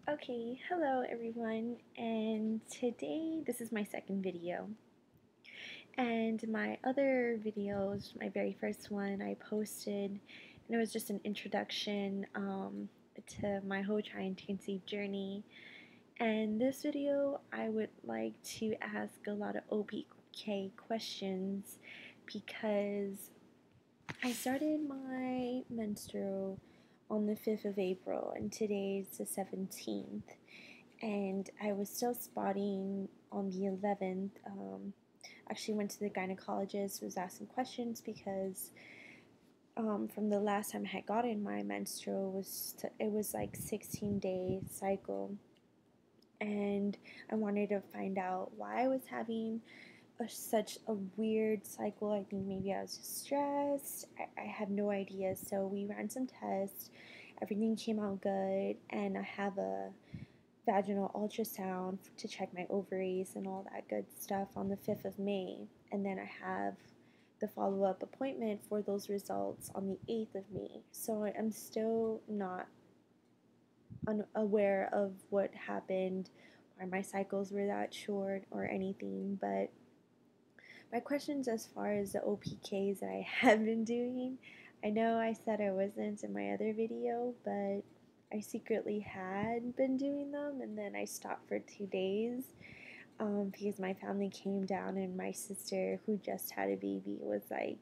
Okay, hello everyone, and today this is my second video. And my other videos, my very first one, I posted, and it was just an introduction to my whole trying to conceive journey. And this video, I would like to ask a lot of OPK questions because I started my menstrual on the 5th of April, and today's the 17th. And I was still spotting on the 11th. Actually went to the gynecologist, was asking questions because from the last time I had gotten my menstrual it was like 16-day cycle, and I wanted to find out why I was having such a weird cycle. I think maybe I was just stressed. I have no idea. So we ran some tests. Everything came out good, and I have a vaginal ultrasound to check my ovaries and all that good stuff on the 5th of May. And then I have the follow up appointment for those results on the 8th of May. So I'm still not unaware of what happened, why my cycles were that short, or anything. But my questions as far as the OPKs that I have been doing, I know I said I wasn't in my other video, but I secretly had been doing them, and then I stopped for 2 days because my family came down, and my sister, who just had a baby, was like,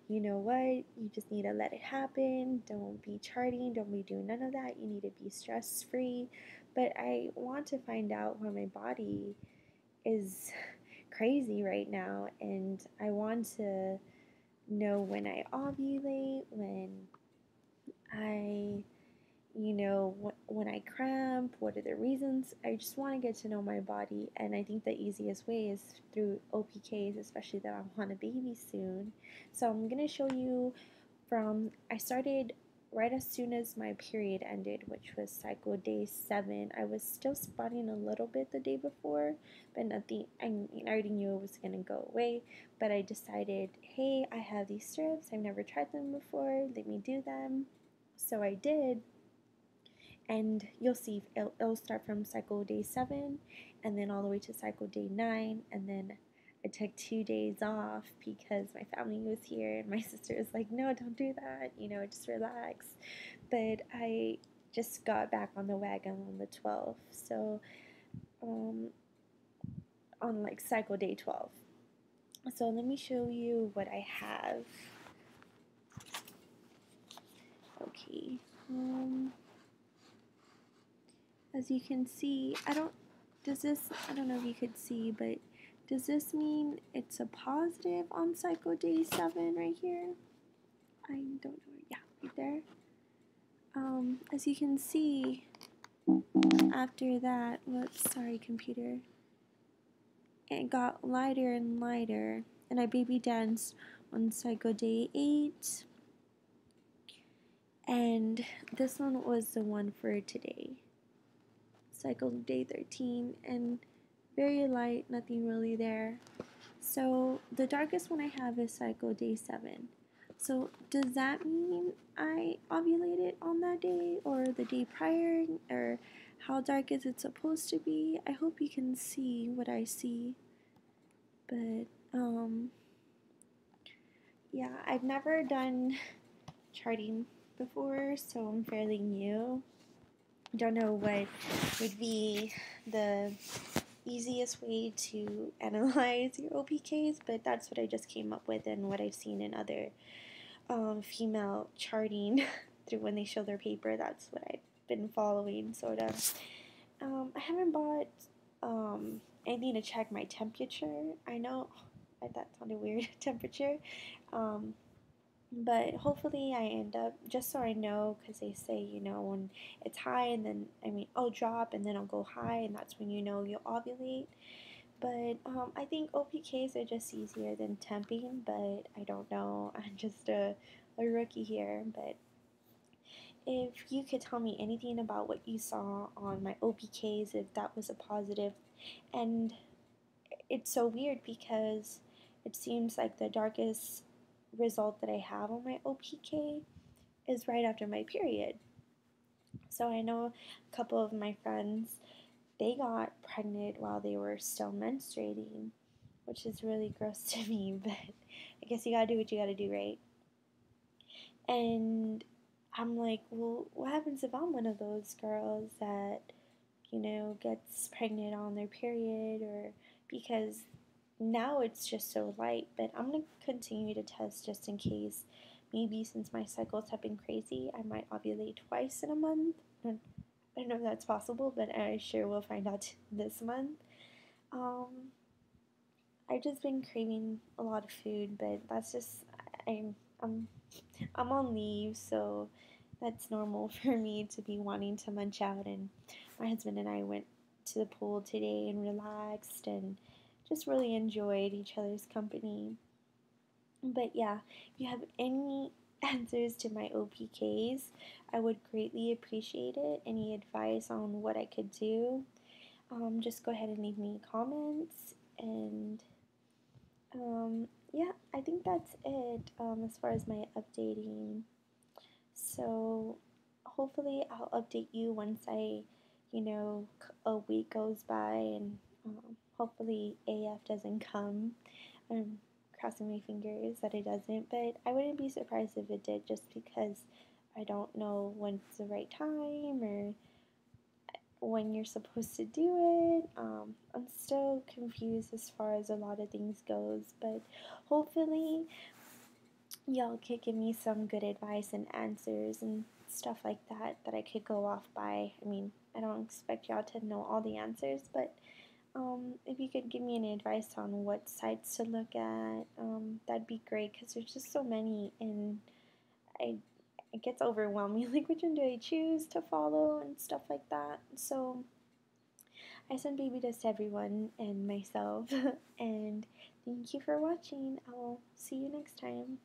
you know what, you just need to let it happen. Don't be charting, don't be doing none of that. You need to be stress free. But I want to find out why my body is crazy right now, and I want to know when I ovulate, when I when I cramp, what are the reasons. I just want to get to know my body, and I think the easiest way is through OPKs, especially that I want a baby soon. So I'm going to show you I started right as soon as my period ended, which was cycle day 7. I was still spotting a little bit the day before, but nothing. I already knew it was going to go away, but I decided, hey, I have these strips. I've never tried them before. Let me do them. So I did, and you'll see it'll start from cycle day 7 and then all the way to cycle day 9, and then I took 2 days off because my family was here, and my sister was like, no, don't do that, just relax. But I just got back on the wagon on the 12th, so on like cycle day 12. So let me show you what I have. Okay, as you can see, I don't know if you could see, but does this mean it's a positive on cycle day 7 right here? I don't know. Yeah, right there. As you can see, after that, whoops, sorry computer, it got lighter and lighter, and I baby danced on cycle day 8, and this one was the one for today, cycle day 13, and very light, nothing really there. So the darkest one I have is cycle day 7. So does that mean I ovulated on that day or the day prior, or how dark is it supposed to be? I hope you can see what I see. But yeah, I've never done charting before, so I'm fairly new. Don't know what would be the easiest way to analyze your OPKs, but that's what I just came up with and what I've seen in other female charting through when they show their paper. That's what I've been following, sort of. I haven't bought anything to check my temperature. I know that sounded weird, temperature. But hopefully I end up, just so I know, because they say, when it's high and then, I'll drop and then I'll go high, and that's when you'll ovulate. But I think OPKs are just easier than temping, but I don't know. I'm just a rookie here. But if you could tell me anything about what you saw on my OPKs, if that was a positive. And it's so weird because it seems like the darkest result that I have on my OPK is right after my period. So I know a couple of my friends, they got pregnant while they were still menstruating, which is really gross to me, but I guess you gotta do what you gotta do, right? And I'm like, well, what happens if I'm one of those girls that, gets pregnant on their period? Or because now it's just so light, but I'm gonna continue to test just in case. Maybe since my cycles have been crazy, I might ovulate twice in a month. I don't know if that's possible, but I sure will find out this month. Um, I've just been craving a lot of food, but that's just I'm I'm on leave, so that's normal for me to be wanting to munch out. And my husband and I went to the pool today and relaxed and just really enjoyed each other's company. But yeah, if you have any answers to my OPKs, I would greatly appreciate it. Any advice on what I could do, just go ahead and leave me comments. And yeah, I think that's it as far as my updating. So hopefully I'll update you once a week goes by, and hopefully AF doesn't come. I'm crossing my fingers that it doesn't, but I wouldn't be surprised if it did, just because I don't know when's the right time or when you're supposed to do it. I'm still confused as far as a lot of things goes, but hopefully y'all could give me some good advice and answers and stuff like that that I could go off by. I mean, I don't expect y'all to know all the answers, but if you could give me any advice on what sites to look at, that'd be great, because there's just so many, and I it gets overwhelming. Like, which one do I choose to follow and stuff like that. So I send baby dust to everyone and myself, and thank you for watching. I'll see you next time.